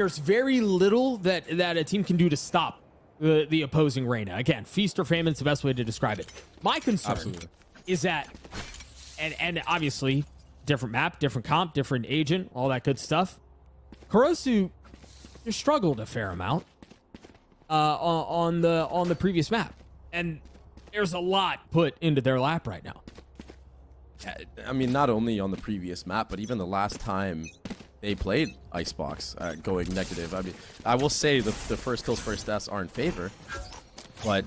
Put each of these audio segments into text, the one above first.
there's very little that a team can do to stop the opposing Reyna. Again, feast or famine is the best way to describe it. My concern is that, and obviously, different map, different comp, different agent, all that good stuff. Kurosu just struggled a fair amount on the previous map, and there's a lot put into their lap right now. I mean, not only on the previous map, but even the last time they played Icebox going negative. I mean, I will say the first kills, first deaths are in favor, but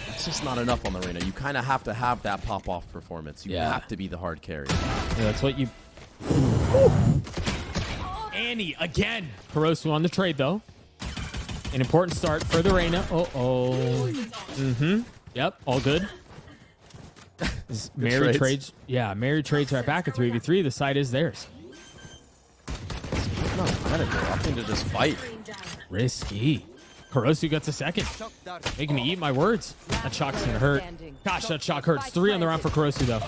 it's just not enough on the Reyna. You kind of have to have that pop-off performance. You have to be the hard carry. Yeah, that's what you... Annie, again. Kurosu on the trade, though. An important start for the Reyna. Yep, all good. Mary trades. Yeah, Mary trades right back at 3v3. The side is theirs. Not medical. Opting to just fight. Risky. Kurosu gets a second. Making me eat my words. That shock's gonna hurt. Gosh, that shock hurts. 3 on the round for Kurosu, though.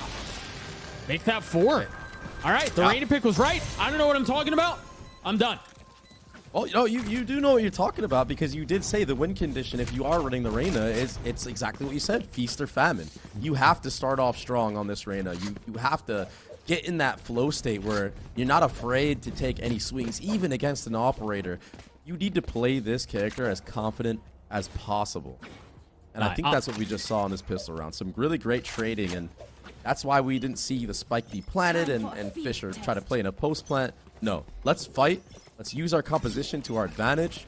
Make that 4. All right, the Reyna pick was right. I don't know what I'm talking about. I'm done. Well, you know, you do know what you're talking about, because you did say the win condition, if you are running the Reyna, it's exactly what you said, feast or famine. You have to start off strong on this Reyna. You have to get in that flow state where you're not afraid to take any swings, even against an operator. You need to play this character as confident as possible. And I think that's what we just saw in this pistol round. Some really great trading, and that's why we didn't see the spike be planted and Fisher try to play in a post plant. No, let's fight. Let's use our composition to our advantage,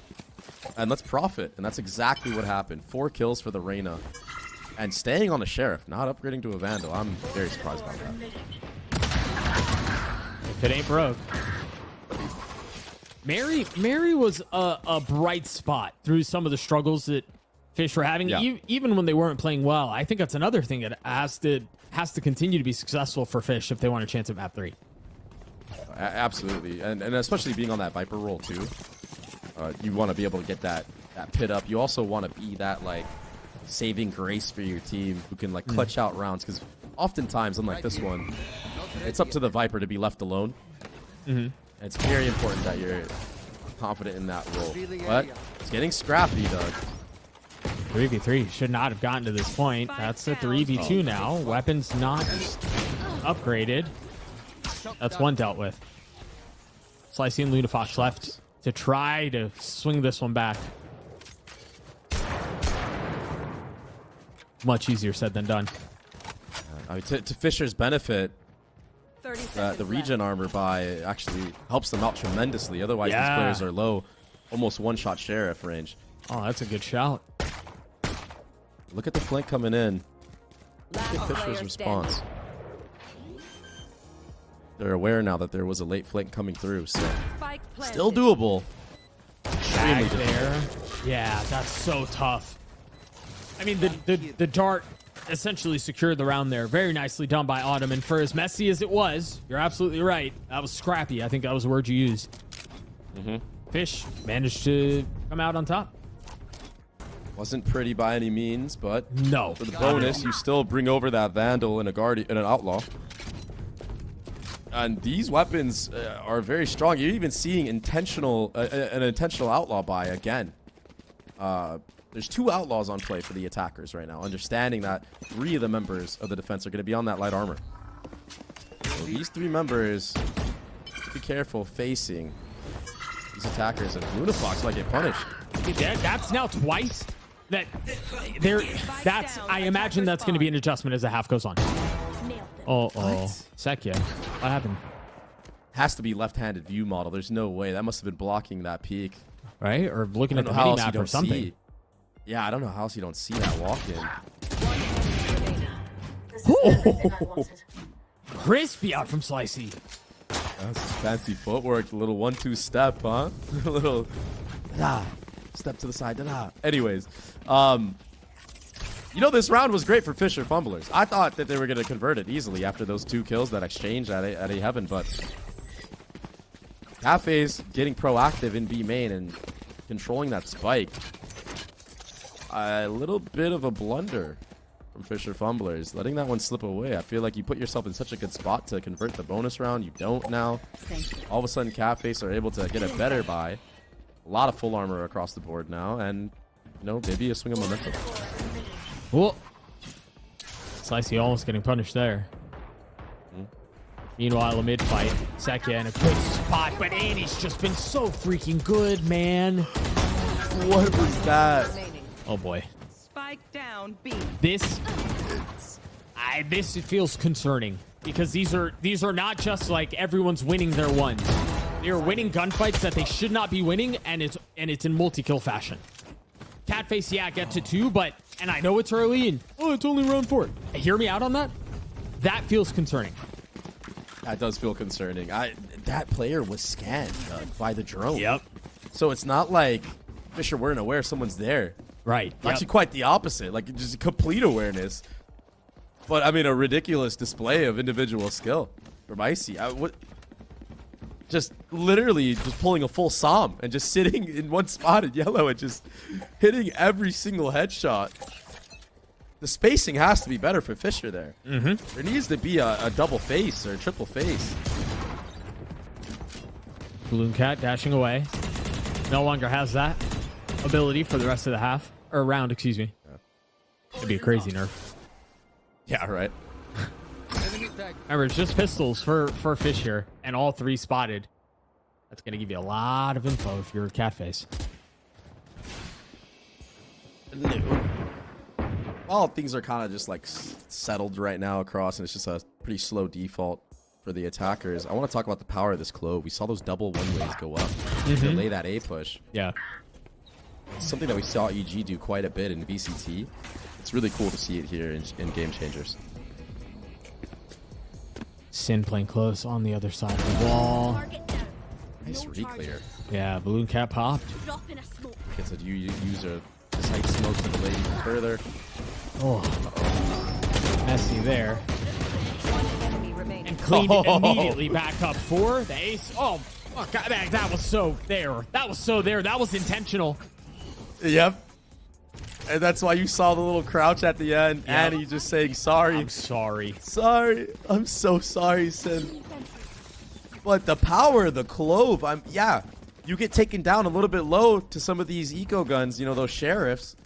and let's profit. And that's exactly what happened. 4 kills for the Reyna, and staying on the Sheriff, not upgrading to a Vandal. I'm very surprised about that. If it ain't broke. Mary was a bright spot through some of the struggles that Fish were having, even when they weren't playing well. I think that's another thing that has to continue to be successful for Fish if they want a chance at map 3. Absolutely, and especially being on that Viper role too. You want to be able to get that pit up. You also want to be that like saving grace for your team who can like clutch out rounds, because oftentimes, unlike this one, it's up to the Viper to be left alone. And it's very important that you're confident in that role. But it's getting scrappy, Doug. 3v3 should not have gotten to this point. That's a 3v2 now. Weapons not upgraded. That's one dealt with. Slicey and Lunafox left to try to swing this one back. Much easier said than done. I mean, to Fisher's benefit, the regen armor buy actually helps them out tremendously. Otherwise, these players are low, almost one-shot Sheriff range. Oh, that's a good shout. Look at the flank coming in. Look at Fisher's response. They're aware now that there was a late flank coming through, so still doable. Extremely there. Yeah, that's so tough. I mean, the dart essentially secured the round there. Very nicely done by Autumn, and for as messy as it was, you're absolutely right. That was scrappy. I think that was the word you used. Fish managed to come out on top. Wasn't pretty by any means, but no. For the bonus, you still bring over that Vandal and a Guardian and an Outlaw. And these weapons are very strong. You're even seeing an intentional Outlaw buy again. There's 2 Outlaws on play for the attackers right now, understanding that 3 of the members of the defense are going to be on that light armor. So these 3 members, be careful facing these attackers, and Lunafox might get punished. That's now twice that there. I imagine that's going to be an adjustment as the half goes on. Sekia, what happened? Has to be left-handed view model. There's no way. That must have been blocking that peek. Right? Or looking at the mini-map or something. Yeah, I don't know how else you don't see that walk-in. Crispy out from Slicey. That's fancy footwork. A little 1-2 step, huh? A little step to the side. Anyways, you know, this round was great for Fisher Fumblers. I thought that they were going to convert it easily after those 2 kills that exchanged at a heaven, but Cafe's getting proactive in B main and controlling that spike. A little bit of a blunder from Fisher Fumblers. Letting that one slip away. I feel like you put yourself in such a good spot to convert the bonus round. You don't now. All of a sudden, Catface are able to get a better buy. A lot of full armor across the board now, and you know, maybe a swing of momentum. Well, Slicey almost getting punished there. Meanwhile, a mid fight, Sekia in a good spot, but Annie's just been so freaking good, man. What was that? Oh boy. Spike down B. This feels concerning because these are not just like everyone's winning their ones. They are winning gunfights that they should not be winning, and it's in multi-kill fashion. Catface, yeah, get to 2, and I know it's early, and it's only round 4. Hear me out on that. That feels concerning. That does feel concerning. That player was scanned by the drone. Yep. So it's not like Fisher weren't aware someone's there. Right. Actually, quite the opposite. Like just complete awareness. But I mean, a ridiculous display of individual skill from Icy. Just literally just pulling a full Psalm and just sitting in one spot in yellow and just hitting every single headshot. The spacing has to be better for Fisher there. There needs to be a double face or a triple face. Balloon Cat dashing away. No longer has that ability for the rest of the half. Or round, excuse me. It'd be a crazy nerf. Yeah, right. Remember, it's just pistols for Fish here, and all 3 spotted. That's going to give you a lot of info if you're a Catface. Well, things are kind of just like settled right now across, and it's just a pretty slow default for the attackers. I want to talk about the power of this Clove. We saw those double one-ways go up to delay that A push. Yeah. It's something that we saw EG do quite a bit in VCT. It's really cool to see it here in Game Changers. Sin playing close on the other side of the wall. Nice re-clear. Yeah, Balloon Cat popped. Gets a user tight smoke to the lady further. Oh, messy there. And cleaned it immediately back up for the ace. Oh, fuck, that was so there. That was so there. That was intentional. Yep. And that's why you saw the little crouch at the end. Yep. Annie just saying sorry. I'm sorry. Sorry. I'm so sorry, Sin. But the power of the Clove, yeah, you get taken down a little bit low to some of these eco guns, you know, those sheriffs.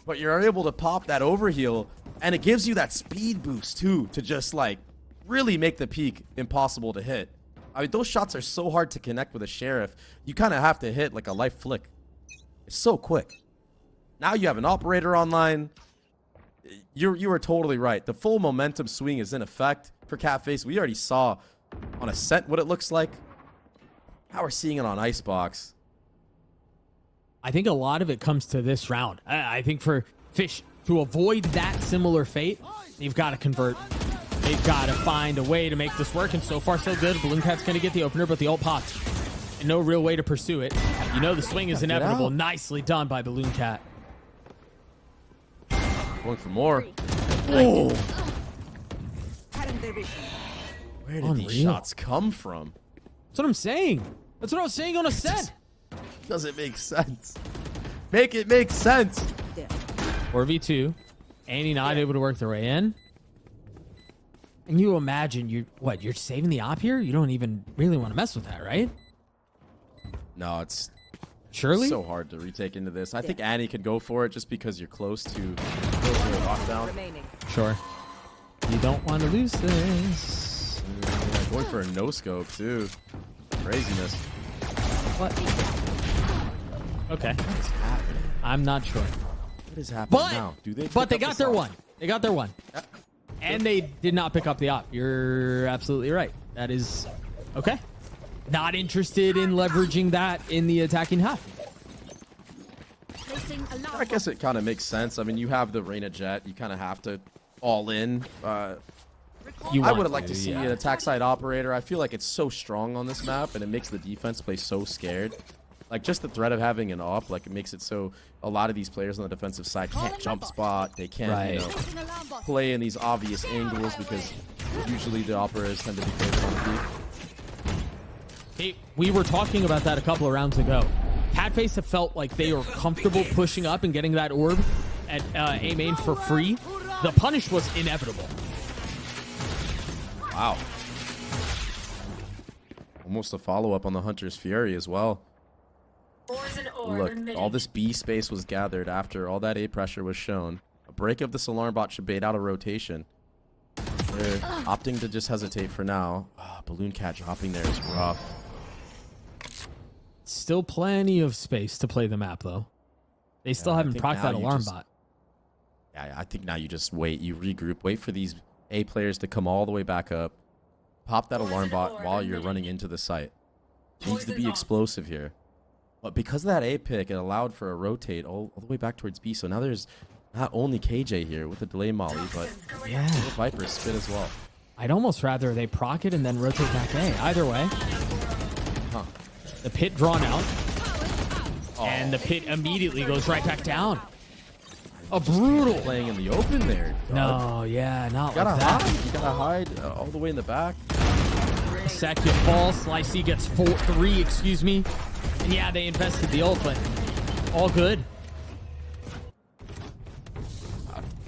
But you're able to pop that overheal, and it gives you that speed boost, too, to just, like, really make the peak impossible to hit. I mean, those shots are so hard to connect with a sheriff. You kind of have to hit, like, a life flick. It's so quick. Now you have an operator online. You were totally right. The full momentum swing is in effect for Catface. We already saw on Ascent what it looks like. Now we're seeing it on Icebox. I think a lot of it comes to this round. I think for Fish to avoid that similar fate, they've got to convert. They've got to find a way to make this work, and so far so good. Balloon Cat's going to get the opener, but the ult popped. And no real way to pursue it. You know the swing is inevitable. Nicely done by Balloon Cat. Going for more. Oh! Where did these shots come from? That's what I'm saying. That's what I was saying on a set. Doesn't make sense. Make it make sense. 4v2. Annie not able to work their way in. And you imagine you're saving the op here? You don't even really want to mess with that, right? No, it's surely so hard to retake into this. I think Annie could go for it just because you're close to a lockdown. Sure. You don't want to lose this. Yeah, going for a no scope too. Craziness. What? Okay. What is happening? I'm not sure. What is happening now? Do they? But they got their one. They got their one. Yep. And they did not pick up the op. You're absolutely right. That is okay. Not interested in leveraging that in the attacking half. I guess it kind of makes sense. I mean, you have the Reyna Jet. You kind of have to all in. I would have liked to see an attack side operator. I feel like it's so strong on this map, and it makes the defense play so scared. Like, just the threat of having an op, like, it makes it so a lot of these players on the defensive side can't jump spot. They can't, you know, play in these obvious angles because usually the operators tend to be favored on the peak. Hey, we were talking about that a couple of rounds ago. Catface have felt like they are comfortable pushing up and getting that orb at A main for free The punish was inevitable. Wow. Almost a follow-up on the Hunter's Fury as well. Look, all this B space was gathered after all that A pressure was shown. A break of this alarm bot should bait out a rotation. They're opting to just hesitate for now. Balloon Cat dropping there is rough. Still plenty of space to play the map, though. They still haven't procced that alarm bot. Yeah, I think now you just wait. You regroup. Wait for these A players to come all the way back up. Pop that alarm bot while you're running into the site. Needs to be explosive here. But because of that A pick, it allowed for a rotate all the way back towards B. So now there's not only KJ here with the delay molly, but yeah, Viper spit as well. I'd almost rather they proc it and then rotate back A. Either way. Huh. The pit drawn out. And the pit immediately goes right back down. A brutal playing in the open there. No, yeah, not like that. Hide. You gotta hide all the way in the back. Second fall. Slicey gets 3, excuse me. And yeah, they invested the ult, but all good.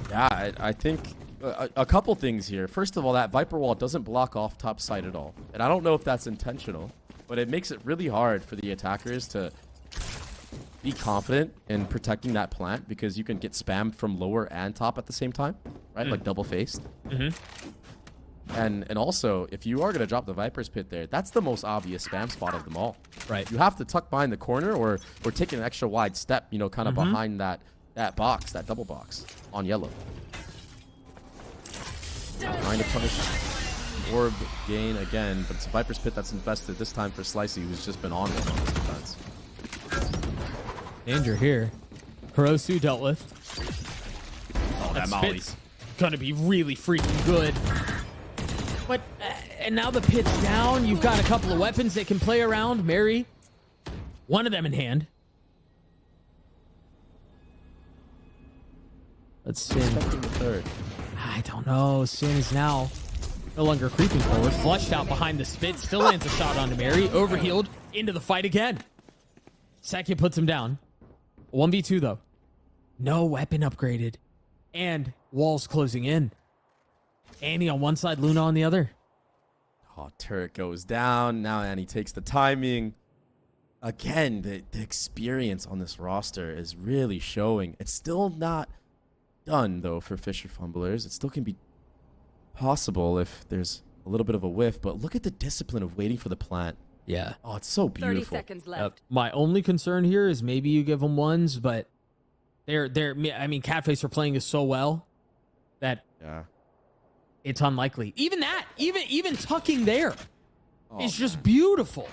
Yeah, I think a couple things here. First of all, that Viper wall doesn't block off top side at all. And I don't know if that's intentional, but it makes it really hard for the attackers to be confident in protecting that plant because you can get spammed from lower and top at the same time, right? Like double faced. And also, if you are going to drop the Viper's Pit there, that's the most obvious spam spot of them all. Right. You have to tuck behind the corner or take an extra wide step, you know, kind of behind that box, that double box on yellow. Trying to punish orb gain again, but it's a Viper's Pit that's invested this time for Slicey, who's just been on this defense. Danger here. Kurosu dealt with. Oh, that molly. Gonna be really freaking good. But, and now the pit's down. You've got a couple of weapons they can play around. Mary, one of them in hand. Let's see. The third. I don't know. Sin is now no longer creeping forward. Flushed out behind the spit. Still lands a shot onto Mary. Overhealed into the fight again. Second puts him down. 1v2 though. No weapon upgraded. And walls closing in. Annie on one side, Luna on the other. Oh, turret goes down. Now Annie takes the timing. Again, the experience on this roster is really showing. It's still not done, though, for Fisher Fumblers. It still can be possible if there's a little bit of a whiff, but look at the discipline of waiting for the plant. Yeah. Oh, it's so beautiful. 30 seconds left. My only concern here is maybe you give them ones, but I mean, Catface are playing this so well that it's unlikely. Even that, even tucking there is just beautiful.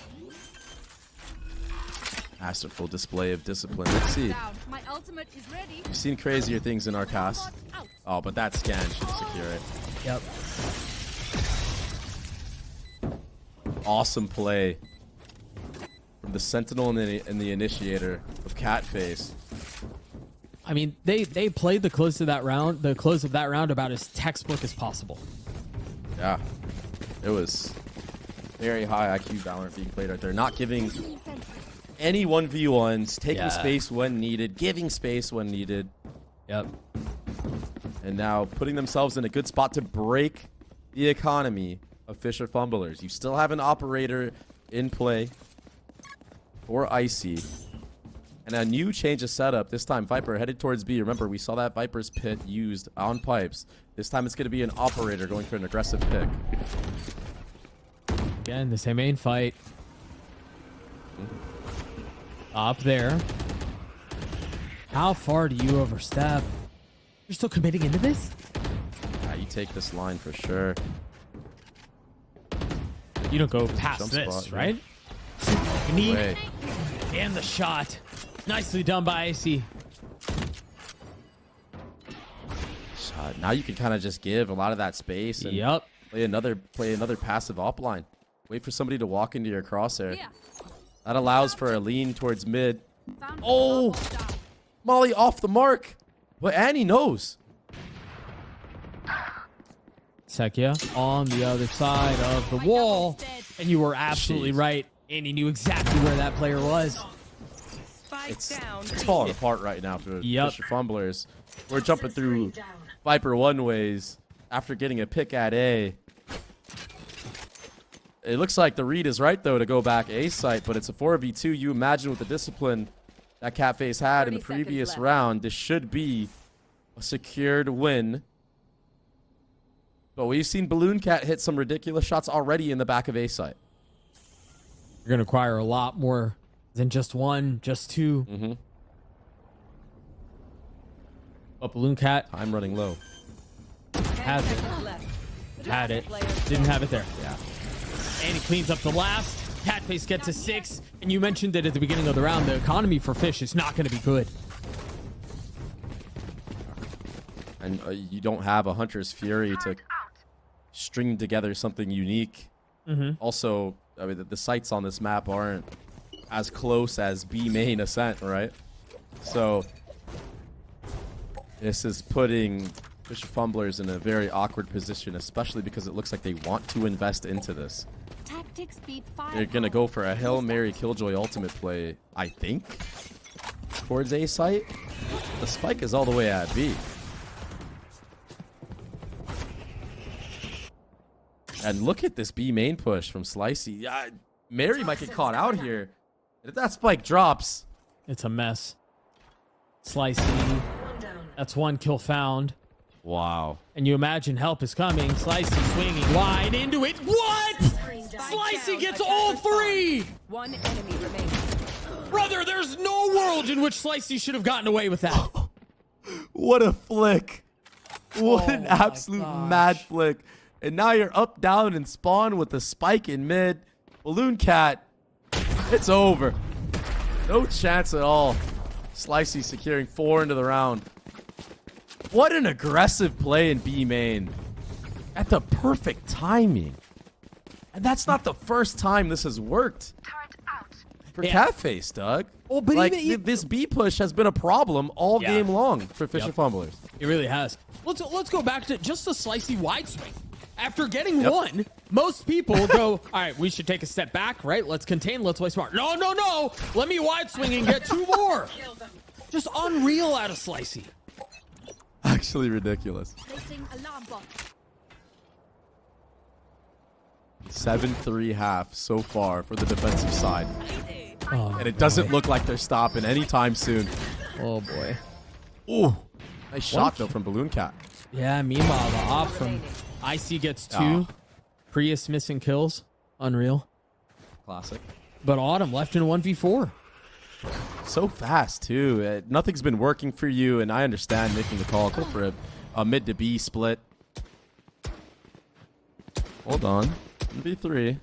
Masterful display of discipline. Let's see. My ultimate is ready. We've seen crazier things in our cast. Oh, but that scan should secure it. Yep. Awesome play from the Sentinel and the Initiator of Catface. I mean, they played the close of that round about as textbook as possible. Yeah, it was very high IQ Valorant being played right there. Not giving any 1v1s, taking space when needed, giving space when needed. Yep. And now putting themselves in a good spot to break the economy of Fisher Fumblers. You still have an operator in play for Icy. And a new change of setup. This time, Viper headed towards B. Remember, we saw that Viper's Pit used on pipes. This time, it's going to be an operator going for an aggressive pick. Again, the same main fight. Up there. How far do you overstep? You're still committing into this? Yeah, you take this line for sure. You don't go past this, spot, right? Knee and the shot. Nicely done by Icy. Shot. Now you can kind of just give a lot of that space and play another passive offline. Wait for somebody to walk into your crosshair. That allows for a lean towards mid. Oh, Molly off the mark. But Annie knows. Sekia on the other side of the wall. And you were absolutely right. Annie knew exactly where that player was. It's falling apart right now for Fisher Fumblers. We're jumping through Viper one ways after getting a pick at A. It looks like the read is right, though, to go back A site, but it's a 4v2. You imagine with the discipline that Catface had in the 30 seconds previous left. round, this should be a secured win. But we've seen Balloon Cat hit some ridiculous shots already in the back of A site. You're going to require a lot more than just one, just two. Mm-hmm. But Balloon Cat Time running low. has it. Had it. Didn't have it there. Yeah. And he cleans up the last. Catface gets a 6. And you mentioned it at the beginning of the round. The economy for Fish is not going to be good. And you don't have a Hunter's Fury to string together something unique. Mm-hmm. Also, I mean, the sites on this map aren't as close as B main Ascent, right? So this is putting Fish Fumblers in a very awkward position, especially because it looks like they want to invest into this. Tactics beat fire. They're going to go for a Hail Mary Killjoy ultimate play, I think, towards A site. The spike is all the way at B. And look at this B main push from Slicey. Mary might get caught out here. If that spike drops, It's a mess. Slicey. That's one kill found. wow. And you imagine help is coming. Slicey swinging wide into it. What? Slicey gets all 3. One enemy remaining. Brother, there's no world in which Slicey should have gotten away with that. What a flick. What Oh an my absolute gosh. mad flick. And now you're up, down, and spawn with the spike in mid. Balloon Cat, it's over. No chance at all. Slicey securing 4 into the round. What an aggressive play in B main. At the perfect timing. And that's not the first time this has worked. For Yeah. Catface, Doug. Oh, but like, even- this B push has been a problem all Yeah. game long for Fish and Fumblers. It really has. Let's go back to just the Slicey wide swing. After getting Yep. one, most people go, all right, we should take a step back, right? Let's contain, let's play smart. No, no, no. Let me wide swing and get 2 more. Just unreal out of Slicey. Actually ridiculous. Placing alarm bot. 7-3 half so far for the defensive side. Oh, And it doesn't look like they're stopping anytime soon. oh boy. Ooh. Nice shot, though, from Balloon Cat. Yeah, meanwhile, the op from IC gets 2. Oh. Prius missing kills. Unreal. Classic. But Autumn left in 1v4. So fast, too. Nothing's been working for you, and I understand making the call. Go for a mid to B split. Hold on. B3.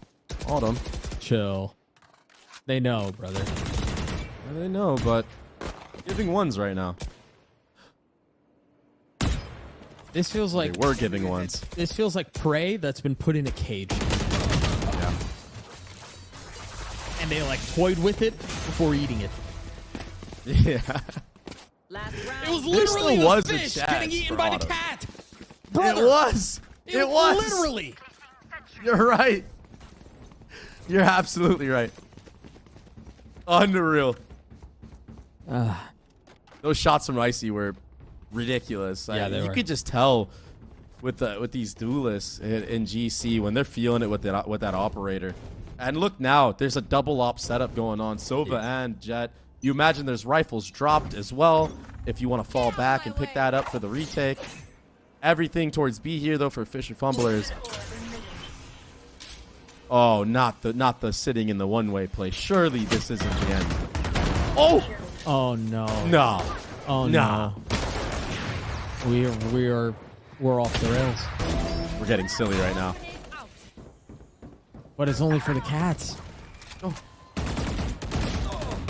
Autumn. Chill. They know, brother. They know, but giving ones right now. This feels like They were giving ones. this feels like prey that's been put in a cage. Yeah. And they like toyed with it before eating it. Yeah. Last round. It was There literally still the was a fish chance getting eaten for by Autumn. the cat. It Brother, was. It was. literally. You're right. You're absolutely right. Unreal. Those shots from Icy were ridiculous. Yeah, they you were. could just tell with these duelists in GC when they're feeling it with that operator. And look now, there's a double op setup going on. Sova and Jet. You imagine there's rifles dropped as well if you want to fall back and pick that up for the retake. Everything towards B here though for Fisher Fumblers. Oh, not the sitting in the one-way play. Surely this isn't the end. Oh! Oh no. No. Oh No. no. We're off the rails. We're getting silly right now. But it's only for the cats.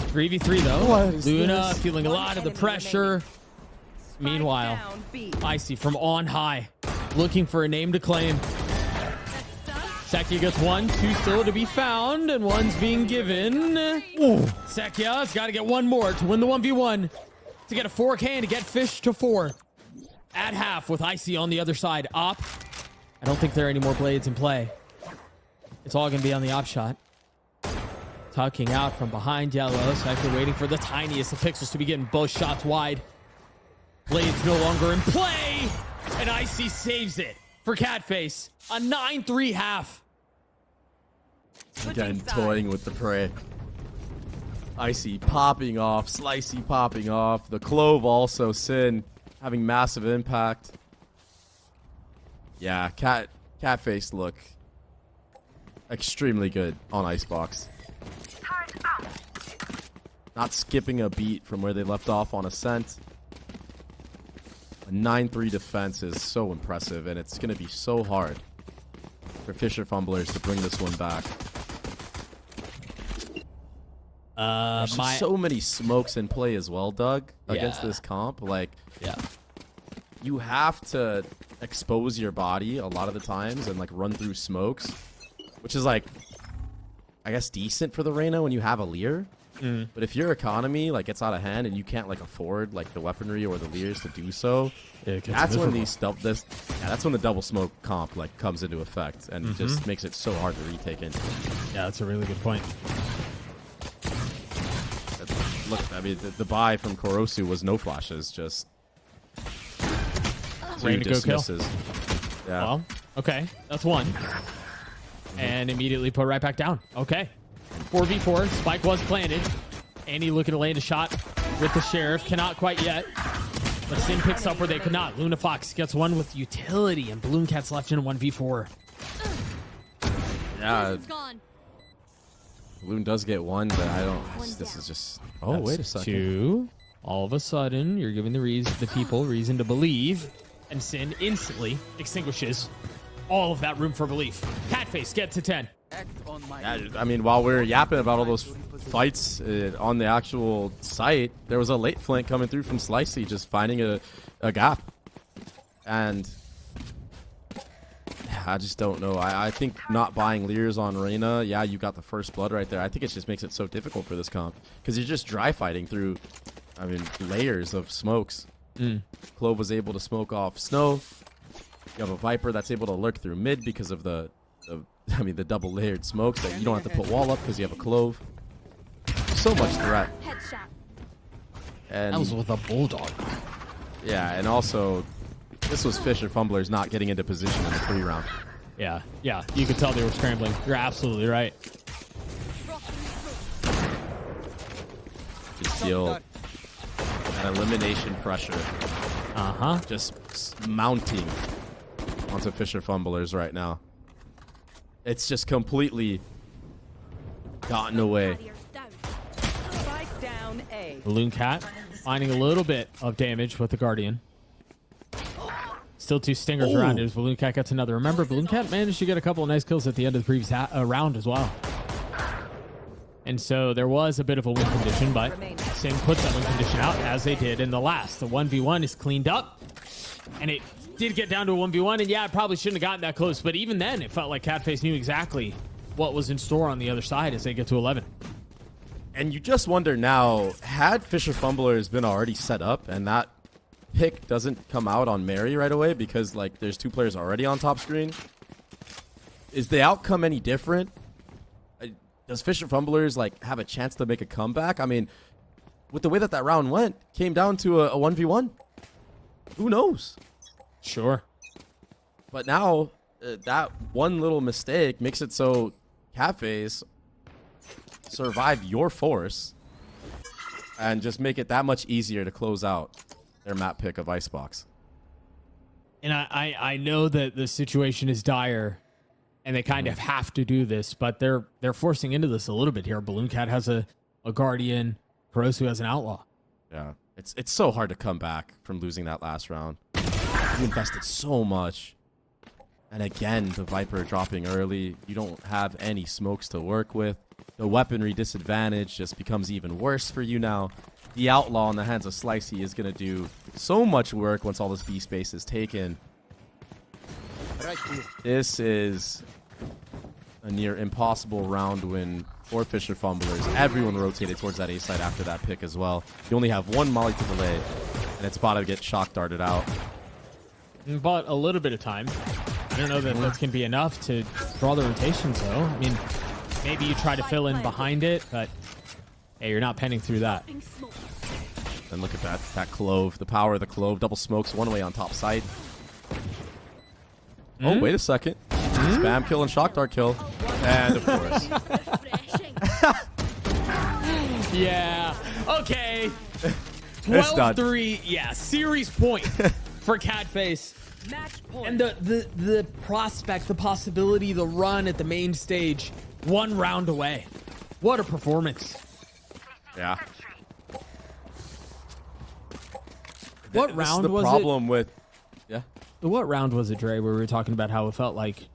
3v3 though. What is Luna this? feeling a lot of the pressure. Meanwhile, Down B. Icy from on high, looking for a name to claim. Sekia gets 1, 2 still to be found, and 1's being given. Sekia's got to get 1 more to win the 1v1, to get a 4K and to get Fish to 4. At half with Icy on the other side. Op. I don't think there are any more blades in play. It's all going to be on the op shot. Tucking out from behind Yellow. Sekia waiting for the tiniest of pixels to be getting both shots wide. Blades no longer in play. And Icy saves it for Catface. A 9-3 half. Again, toying with the prey. Icy popping off, Slicey popping off. The Clove also, Sin, having massive impact. Yeah, Catface look extremely good on Icebox. Not skipping a beat from where they left off on Ascent. A 9-3 defense is so impressive, and it's going to be so hard for Fisher Fumblers to bring this one back. There's just so many smokes in play as well, Doug, against this comp. Like, you have to expose your body a lot of the times and like run through smokes, which is like, I guess, decent for the Reyna when you have a Lear. But if your economy like gets out of hand and you can't like afford like the weaponry or the Lears to do so, that's when that's when the double smoke comp like comes into effect and just makes it so hard to retake into. Yeah, that's a really good point. Look, I mean, the buy from Korosu was no flashes, just Ready to go kill. Yeah. Well, okay, that's one. And immediately put right back down. Okay. 4v4. Spike was planted. Annie looking to land a shot with the Sheriff. Cannot quite yet. But Sin picks up where they could not. Luna Fox gets one with utility, and Balloon Cat's left in a 1v4. Yeah. Balloon does get one, but I don't. This is just. Oh, That's wait a second. Two. All of a sudden, you're giving the people reason to believe, and Sin instantly extinguishes all of that room for belief. Catface gets to 10. Yeah, I mean, while we're yapping about all those fights on the actual site, there was a late flank coming through from Slicey, just finding a gap. And I just don't know. I think not buying Lears on Reyna, yeah, you got the first blood right there. I think it just makes it so difficult for this comp because you're just dry fighting through, I mean, layers of smokes. Clove was able to smoke off Snow. You have a Viper that's able to lurk through mid because of the double layered smokes that you don't have to put wall up because you have a Clove. So much threat. And That was with a Bulldog. yeah, and also this was Fisher Fumblers not getting into position in the 3 round. Yeah, you could tell they were scrambling. You're absolutely right. Just feel that elimination pressure just mounting onto Fisher Fumblers right now. It's just completely gotten away. Balloon Cat finding a little bit of damage with the Guardian. Still 2 stingers around it as Balloon Cat gets another. Remember, Balloon Cat managed to get a couple of nice kills at the end of the previous round as well. And so there was a bit of a win condition, but Sin puts that win condition out as they did in the last. The 1v1 is cleaned up, and it did get down to a 1v1, and yeah, it probably shouldn't have gotten that close, but even then, it felt like Catface knew exactly what was in store on the other side as they get to 11. And you just wonder now, had Fisher Fumblers been already set up and that pick doesn't come out on Mary right away because like there's 2 players already on top screen, is the outcome any different? Does Fisher Fumblers like have a chance to make a comeback? I mean, with the way that round went, came down to a 1v1. Who knows? Sure. But now that one little mistake makes it so Catface survive your force and just make it that much easier to close out their map pick of Icebox. And I know that the situation is dire and they kind of have to do this, but they're forcing into this a little bit here. Balloon Cat has a Guardian. Korosu has an Outlaw. Yeah. It's so hard to come back from losing that last round. You invested so much. And again, the Viper dropping early. You don't have any smokes to work with. The weaponry disadvantage just becomes even worse for you now. The Outlaw in the hands of Slicey is going to do so much work once all this B space is taken. This is a near impossible round win for Fisher Fumblers. Everyone rotated towards that A side after that pick as well. You only have one molly to delay, and it's about to get shock darted out. But a little bit of time. I don't know that that's going to be enough to draw the rotations, though. I mean, maybe you try to fill in behind it, but hey, you're not penning through that. And look at that Clove. The power of the Clove. Double smokes one way on top side. Oh, wait a second. Spam kill and shock dart kill. And of course. Yeah. Okay. It's done. 12-3. Yeah. Series point for Catface. Match point. And the prospect, the possibility, the run at the main stage, 1 round away. What a performance. Yeah. What This round is the was problem with... Yeah. What round was it, Dre, where we were talking about how it felt like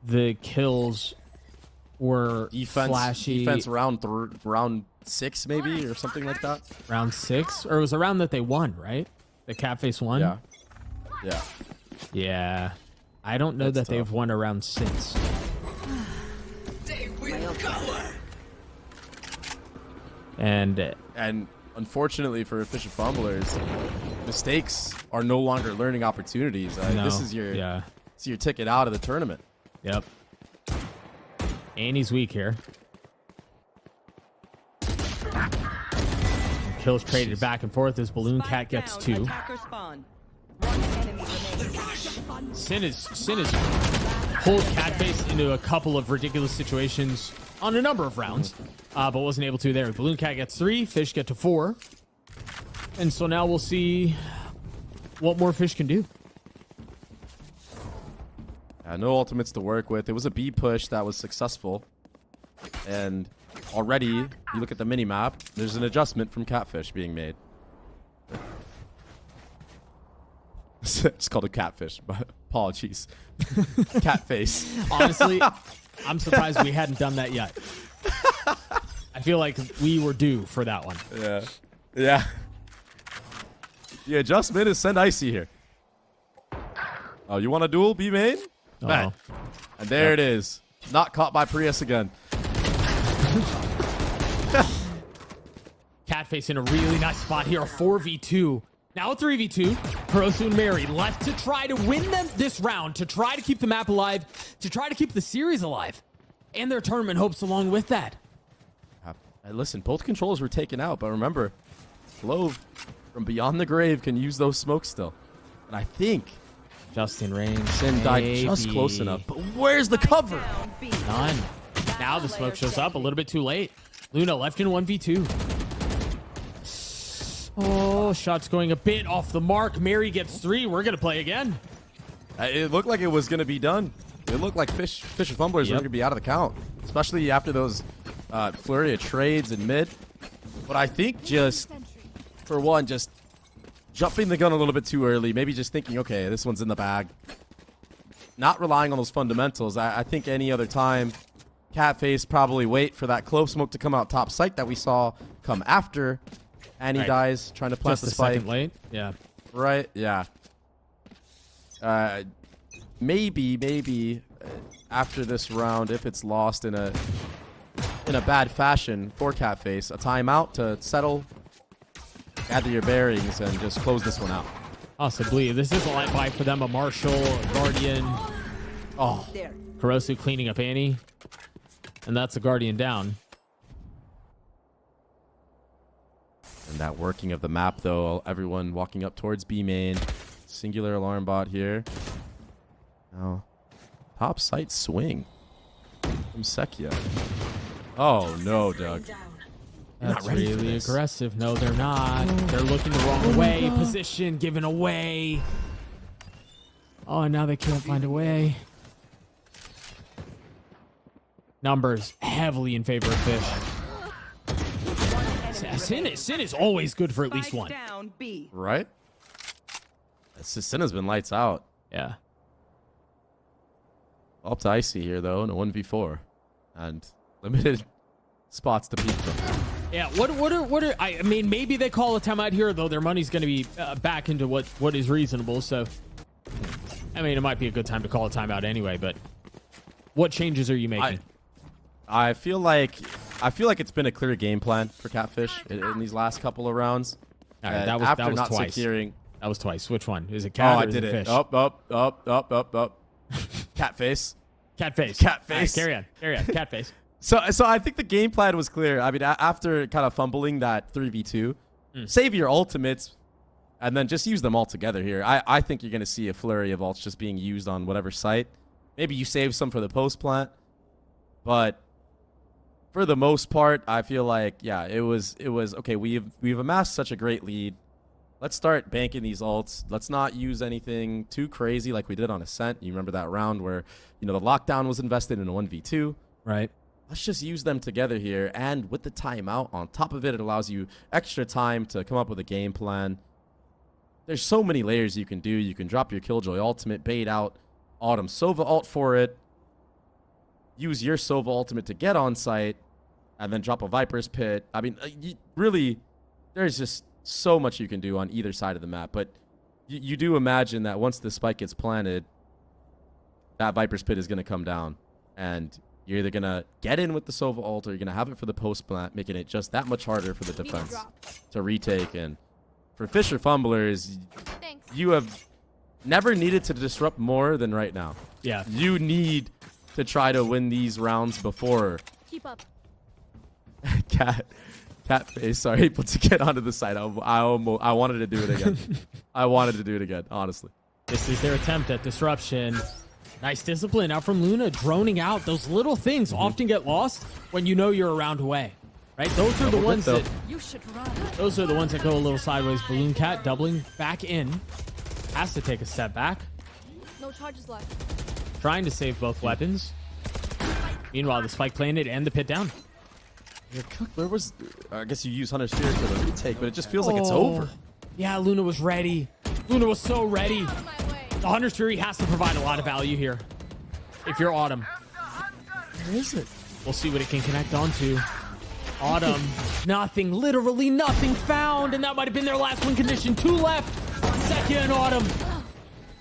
the kills were flashy? Defense round 6 maybe or something like that. Round 6? Or it was a round that they won, right? The Catface won? Yeah. Yeah. Yeah. I don't know That's that they've tough. won a round since. And unfortunately for efficient fumblers, mistakes are no longer learning opportunities. no, This is your ticket out of the tournament. Yep. Annie's weak here. Kills traded back and forth as Balloon Cat gets 2. Attacker spawn. 1 enemy remaining. Sin is pulled Catface into a couple of ridiculous situations on a number of rounds, but wasn't able to there. Balloon Cat gets 3, Fish get to 4. And so now we'll see what more Fish can do. No ultimates to work with. It was a B push that was successful. And already, you look at the mini-map, there's an adjustment from Catfish being made. It's called a catfish, but apologies. Catface. Honestly, I'm surprised we hadn't done that yet. I feel like we were due for that one. Yeah. Yeah. The adjustment is send Icy here. Oh, you want a duel? B main? Uh-oh. And there it is. Not caught by Prius again. Catface in a really nice spot here. A 4v2. Now a 3v2. Kurosu and Mary left to try to win them this round, to try to keep the map alive, to try to keep the series alive, and their tournament hopes along with that. Listen, both controllers were taken out, but remember, Glove from beyond the grave can use those smokes still. And I think Justin Reigns. Sin died just close enough. But where's the cover? Down B. None. Now the smoke shows up a little bit too late. Luna left in 1v2. Oh, shots going a bit off the mark. Mary gets 3. We're going to play again. It looked like it was going to be done. It looked like Fish and Fumblers were going to be out of the count, especially after those flurry of trades in mid. But I think just, for one, just jumping the gun a little bit too early, maybe just thinking, okay, this one's in the bag. Not relying on those fundamentals. I think any other time, Catface probably wait for that clove smoke to come out top site that we saw come after Annie dies, trying to plant Just the a spike. second late. Yeah. Right? Yeah. Maybe after this round, if it's lost in a bad fashion for Catface, a timeout to settle, gather your bearings, and just close this one out. Possibly. This is a light buy for them. A Marshall, a Guardian. Oh, There. Kurosu cleaning up Annie. And that's a Guardian down. And that working of the map, though, everyone walking up towards B main. Singular alarm bot here. Now, top site swing from Sekia. Oh, no, Doug. You're That's not ready for really this. aggressive. No, they're not. They're looking the wrong way. Position given away. Oh, and now they can't find a way. Numbers heavily in favor of Fish. Sin is always good for at least Spike one. down B. Right? Sina's been lights out. Yeah. Up to Icy here, though, in a 1v4. And limited spots to peek from. Yeah, I mean, maybe they call a timeout here, though their money's going to be back into what is reasonable. So, I mean, it might be a good time to call a timeout anyway, but what changes are you making? I feel like it's been a clear game plan for Catfish in these last couple of rounds. All right, that was not twice. securing. That was twice. Which one? Is it Oh, cat or I is did it it. Fish? Up. Catface. Catface. Catface. All right, carry on. Catface. So I think the game plan was clear. I mean, after kind of fumbling that 3v2, save your ultimates, and then just use them all together here. I think you're going to see a flurry of ults just being used on whatever site. Maybe you save some for the post plant, but for the most part, I feel like, yeah, it was okay. We've amassed such a great lead. Let's start banking these ults. Let's not use anything too crazy like we did on Ascent. You remember that round where, the lockdown was invested in a 1v2. Right. Let's just use them together here. And with the timeout on top of it, it allows you extra time to come up with a game plan. There's so many layers you can do. You can drop your Killjoy ultimate, bait out Autumn Sova ult for it. Use your Sova ultimate to get on site, and then drop a Viper's Pit. I mean, really, there's just so much you can do on either side of the map. But you do imagine that once the spike gets planted, that Viper's Pit is going to come down. And you're either going to get in with the Sova ult, or you're going to have it for the post plant, making it just that much harder for the defense to retake. And for Fisher Fumblers, you have never needed to disrupt more than right now. Yeah. You need to try to win these rounds before. Keep up. Cat face, sorry, able to get onto the side. I wanted to do it again. I wanted to do it again, honestly. This is their attempt at disruption. Nice discipline out from Luna, droning out. Those little things often get lost when you know you're a round away, right? Those are the ones that You should run. those are the ones that go a little sideways. Balloon Cat doubling back in, has to take a step back, No charges left. trying to save both weapons. Meanwhile, the spike planted and the pit down. Yeah, where was? I guess you use Hunter's Spirit for the retake, but it just feels like it's over. Yeah, Luna was ready. Luna was so ready. Out of my way. The Hunter's Fury has to provide a lot of value here. If you're Autumn, Where is it? we'll see what it can connect onto. Autumn, nothing, literally nothing found, and that might have been their last win condition. 2 left. Sekia and Autumn.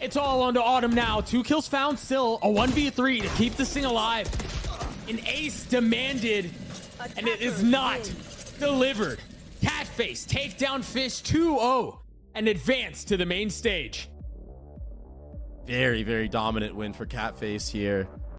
It's all onto Autumn now. 2 kills found still. A 1v3 to keep this thing alive. An ace demanded, and it is not delivered. Catface take down Fish 2-0 and advance to the main stage. Very, very dominant win for Catface here.